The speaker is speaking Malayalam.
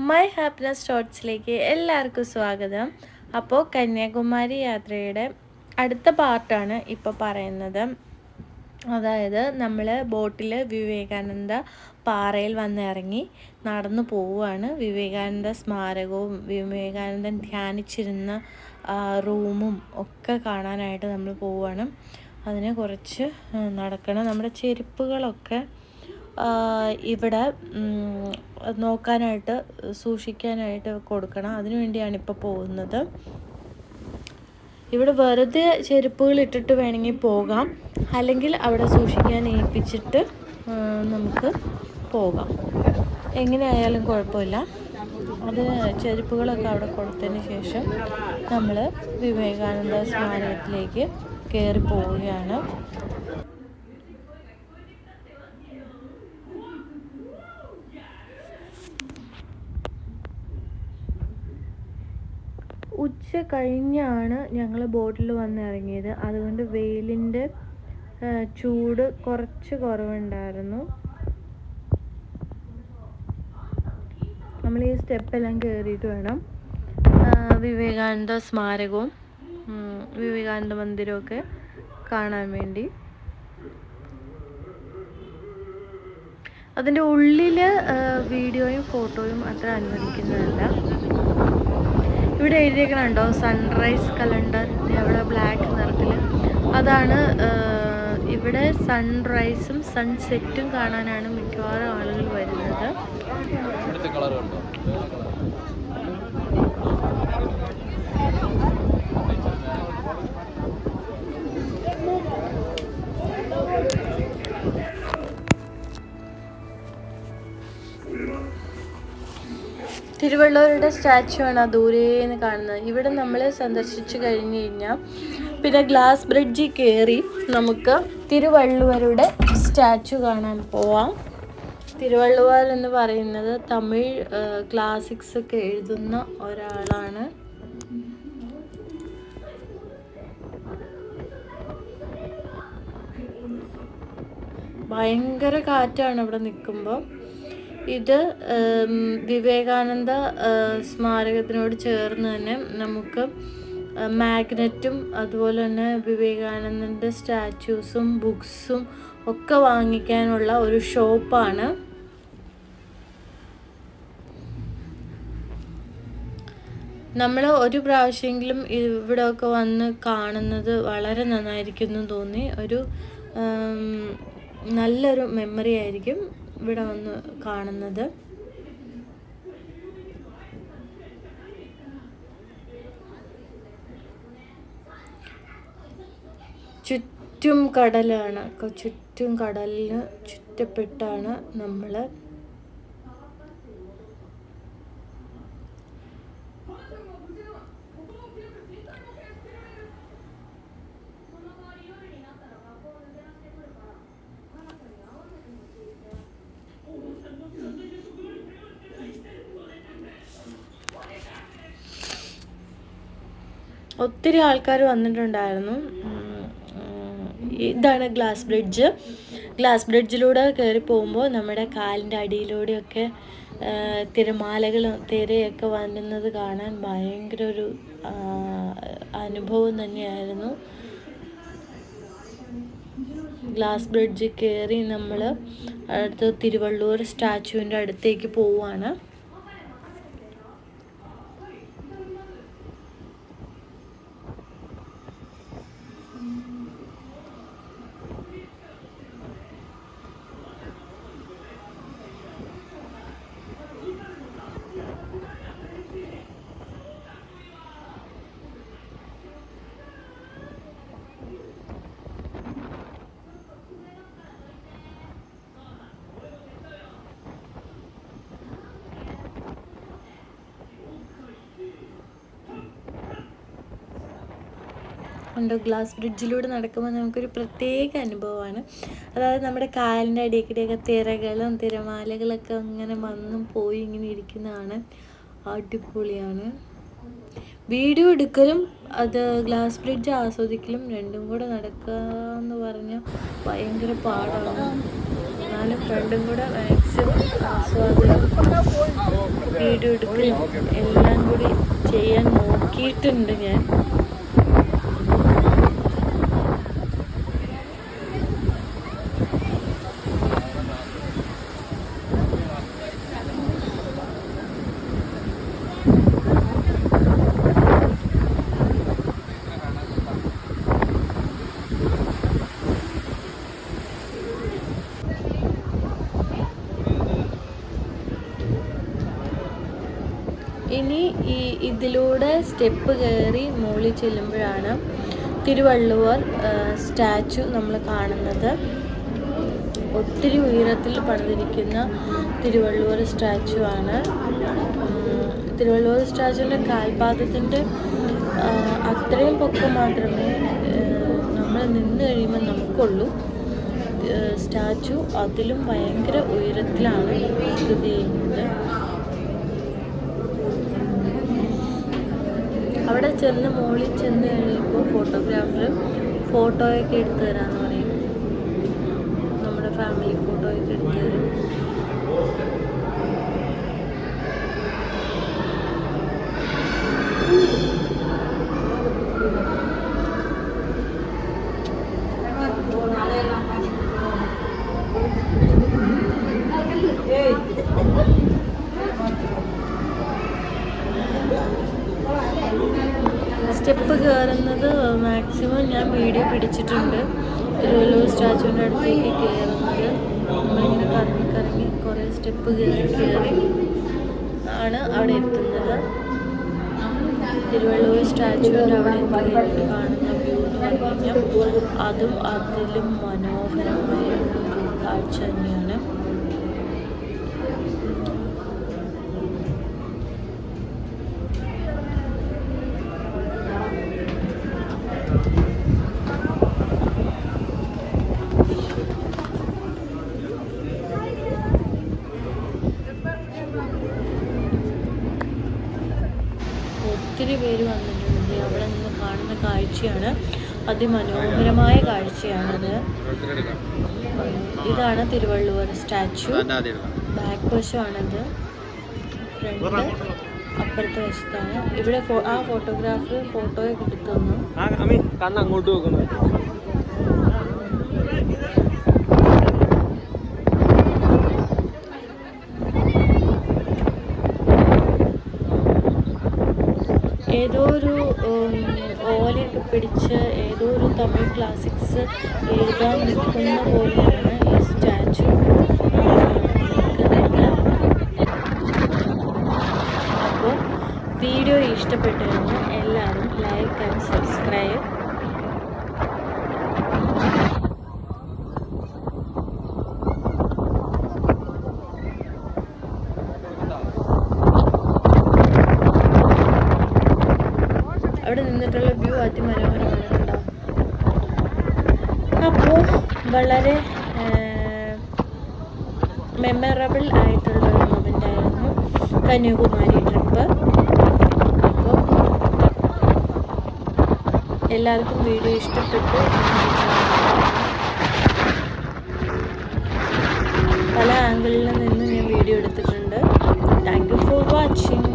മൈ ഹാപ്പിനെസ് ഷോർട്സിലേക്ക് എല്ലാവർക്കും സ്വാഗതം. അപ്പോൾ കന്യാകുമാരി യാത്രയുടെ അടുത്ത പാർട്ടാണ് ഇപ്പോൾ പറയുന്നത്. അതായത് നമ്മൾ ബോട്ടിൽ വിവേകാനന്ദ പാറയിൽ വന്നിറങ്ങി നടന്നു പോവുകയാണ്. വിവേകാനന്ദ സ്മാരകവും വിവേകാനന്ദൻ ധ്യാനിച്ചിരുന്ന റൂമും ഒക്കെ കാണാനായിട്ട് നമ്മൾ പോവുകയാണ്. അതിന് കുറച്ച് നടക്കണം. നമ്മുടെ ചെരുപ്പുകളൊക്കെ ഇവിടെ നോക്കാനായിട്ട് സൂക്ഷിക്കാനായിട്ട് കൊടുക്കണം. അതിനു വേണ്ടിയാണ് ഇപ്പോൾ പോകുന്നത്. ഇവിടെ വെറുതെ ചെരുപ്പുകൾ ഇട്ടിട്ട് വേണമെങ്കിൽ പോകാം, അല്ലെങ്കിൽ അവിടെ സൂക്ഷിക്കാൻ ഏൽപ്പിച്ചിട്ട് നമുക്ക് പോകാം. എങ്ങനെയായാലും കുഴപ്പമില്ല. അതിന് ചെരുപ്പുകളൊക്കെ അവിടെ കൊടുത്തതിന് ശേഷം നമ്മൾ വിവേകാനന്ദ സ്മാരകത്തിലേക്ക് കയറി പോവുകയാണ്. ഉച്ച കഴിഞ്ഞാണ് ഞങ്ങൾ ബോട്ടിൽ വന്നിറങ്ങിയത്. അതുകൊണ്ട് വെയിലിൻ്റെ ചൂട് കുറച്ച് കുറവുണ്ടായിരുന്നു. നമ്മൾ ഈ സ്റ്റെപ്പെല്ലാം കയറിയിട്ട് വേണം വിവേകാനന്ദ സ്മാരകവും വിവേകാനന്ദ മന്ദിരമൊക്കെ കാണാൻ വേണ്ടി. അതിൻ്റെ ഉള്ളിൽ വീഡിയോയും ഫോട്ടോയും അത്ര അനുവദിക്കുന്നതല്ല. ഇവിടെ എഴുതിയേക്കണുണ്ടോ സൺറൈസ് കലണ്ടർ, അവിടെ ബ്ലാക്ക് നിറത്തിൽ. അതാണ് ഇവിടെ സൺറൈസും സൺസെറ്റും കാണാനാണ് മിക്കവാറും ആളുകൾ വരുന്നത്. തിരുവള്ളുവരുടെ സ്റ്റാച്ചു ആണ് ആ ദൂരേന്ന് കാണുന്നത്. ഇവിടെ നമ്മൾ സന്ദർശിച്ചു കഴിഞ്ഞ് കഴിഞ്ഞാൽ പിന്നെ ഗ്ലാസ് ബ്രിഡ്ജിൽ കയറി നമുക്ക് തിരുവള്ളുവരുടെ സ്റ്റാച്ചു കാണാൻ പോവാം. തിരുവള്ളുവർ എന്ന് പറയുന്നത് തമിഴ് ക്ലാസിക്സ് ഒക്കെ എഴുതുന്ന ഒരാളാണ്. ഭയങ്കര കാറ്റാണ് ഇവിടെ നിൽക്കുമ്പോൾ. ഇത് വിവേകാനന്ദ സ്മാരകത്തിനോട് ചേർന്ന് തന്നെ നമുക്ക് മാഗ്നറ്റും അതുപോലെ തന്നെ വിവേകാനന്ദൻ്റെ സ്റ്റാച്യൂസും ബുക്സും ഒക്കെ വാങ്ങിക്കാനുള്ള ഒരു ഷോപ്പാണ്. നമ്മൾ ഒരു പ്രാവശ്യമെങ്കിലും ഇവിടെയൊക്കെ വന്ന് കാണുന്നത് വളരെ നന്നായിരിക്കും തോന്നി. ഒരു നല്ലൊരു മെമ്മറി ആയിരിക്കും ഇവിടെ വന്ന് കാണുന്നത്. ചുറ്റും കടലാണ്. ചുറ്റും കടലിന് ചുറ്റപ്പെട്ടാണ് നമ്മൾ ഒത്തിരി ആൾക്കാർ വന്നിട്ടുണ്ടായിരുന്നു. ഇതാണ് ഗ്ലാസ് ബ്രിഡ്ജ്. ഗ്ലാസ് ബ്രിഡ്ജിലൂടെ കയറി പോകുമ്പോൾ നമ്മുടെ കാലിൻ്റെ അടിയിലൂടെയൊക്കെ തിരയൊക്കെ വരുന്നത് കാണാൻ ഭയങ്കര ഒരു അനുഭവം തന്നെയായിരുന്നു. ഗ്ലാസ് ബ്രിഡ്ജിൽ കയറി നമ്മൾ അടുത്ത് തിരുവള്ളുവർ സ്റ്റാച്ചുവിൻ്റെ അടുത്തേക്ക് പോവുകയാണ്. ഉണ്ട്. ഗ്ലാസ് ബ്രിഡ്ജിലൂടെ നടക്കുമ്പോൾ നമുക്കൊരു പ്രത്യേക അനുഭവമാണ്. അതായത് നമ്മുടെ കാലിൻ്റെ അടിയിലൂടെയൊക്കെ തിരകളും തിരമാലകളൊക്കെ അങ്ങനെ വന്നും പോയി ഇങ്ങനെ ഇരിക്കുന്നതാണ്. അടിപൊളിയാണ്. വീഡിയോ എടുക്കലും അത് ഗ്ലാസ് ബ്രിഡ്ജ് ആസ്വദിക്കലും രണ്ടും കൂടെ നടക്കാന്ന് പറഞ്ഞാൽ ഭയങ്കര പാടാണ്. എന്നാലും രണ്ടും കൂടെ മാക്സിമം ആസ്വാദനം വീഡിയോ എടുക്കലും എല്ലാം കൂടി ചെയ്യാൻ നോക്കിയിട്ടുണ്ട് ഞാൻ. ഇനി ഇതിലൂടെ സ്റ്റെപ്പ് കയറി മുകളിൽ ചെല്ലുമ്പോഴാണ് തിരുവള്ളുവർ സ്റ്റാച്ചു നമ്മൾ കാണുന്നത്. ഒത്തിരി ഉയരത്തിൽ പണിതിരിക്കുന്ന തിരുവള്ളുവർ സ്റ്റാച്ചു ആണ്. തിരുവള്ളുവർ സ്റ്റാച്ചുവിൻ്റെ കാൽപാദത്തിൻ്റെ അത്രയും പൊക്കം മാത്രമേ നമ്മൾ നിന്ന് കഴിയുമ്പോൾ നമുക്കുള്ളൂ. സ്റ്റാച്ചു അതിലും ഭയങ്കര ഉയരത്തിലാണ് സ്ഥിതി ചെയ്യുന്നത്. അവിടെ ചെന്ന് മുകളിൽ ചെന്ന് കഴിയുമ്പോൾ ഫോട്ടോഗ്രാഫർ ഫോട്ടോയൊക്കെ എടുത്തു തരാമെന്ന് പറയും. നമ്മുടെ ഫാമിലി ഫോട്ടോയൊക്കെ എടുത്തു തരും. സ്റ്റെപ്പ് കയറുന്നത് മാക്സിമം ഞാൻ വീഡിയോ പിടിച്ചിട്ടുണ്ട്. തിരുവള്ളുവർ സ്റ്റാച്ചുവിൻ്റെ അടുത്തേക്ക് കയറുന്നത് നമ്മളിങ്ങനെ കറങ്ങി കറങ്ങി കുറേ സ്റ്റെപ്പ് കയറി ആണ് അവിടെ എത്തുന്നത്. തിരുവള്ളുവർ സ്റ്റാച്ചുവിൻ്റെ അവിടെ എത്തിയിട്ട് കാണുന്ന വ്യൂ എന്ന് പറഞ്ഞു കഴിഞ്ഞാൽ അതും അതിലും മനോഹരമായ ഒരു കാഴ്ച തന്നെയാണ്. ഒത്തിരി പേര് വന്നിട്ടുണ്ട്. അവിടെ നിന്ന് കാണുന്ന കാഴ്ചയാണ് അതിമനോഹരമായ കാഴ്ചയാണത്. ഇതാണ് തിരുവള്ളുവർ സ്റ്റാച്ചു. ബാക്ക് വശമാണത്. ഫ്രണ്ട് അപ്പുറത്തെ വശത്താണ്. ഇവിടെ ആ ഫോട്ടോഗ്രാഫർ ഫോട്ടോയൊക്കെ എടുത്തു തന്നു. അങ്ങോട്ട് നോക്കുന്നു. ഏതോ ഒരു ഓലയൊക്കെ പിടിച്ച് ഏതോ ഒരു തമിഴ് ക്ലാസിക്സ് എഴുതാൻ നിൽക്കുന്ന പോലെയാണ് ഈ സ്റ്റാച്ചു നിൽക്കുന്നത്. അപ്പോൾ വീഡിയോ ഇഷ്ടപ്പെട്ടിരുന്നു എല്ലാവരും ലൈക്ക് ആൻഡ് സബ്സ്ക്രൈബ്. അവിടെ നിന്നിട്ടുള്ള വ്യൂ അതിമനോഹരമാണ് കണ്ടോ. അപ്പോൾ വളരെ മെമ്മറബിൾ ആയിട്ടുള്ളൊരു മൊമെൻ്റായിരുന്നു കന്യാകുമാരി ട്രിപ്പ്. അപ്പോൾ എല്ലാവർക്കും വീഡിയോ ഇഷ്ടപ്പെട്ടു. പല ആംഗിളിൽ നിന്ന് ഞാൻ വീഡിയോ എടുത്തിട്ടുണ്ട്. Thank you for watching.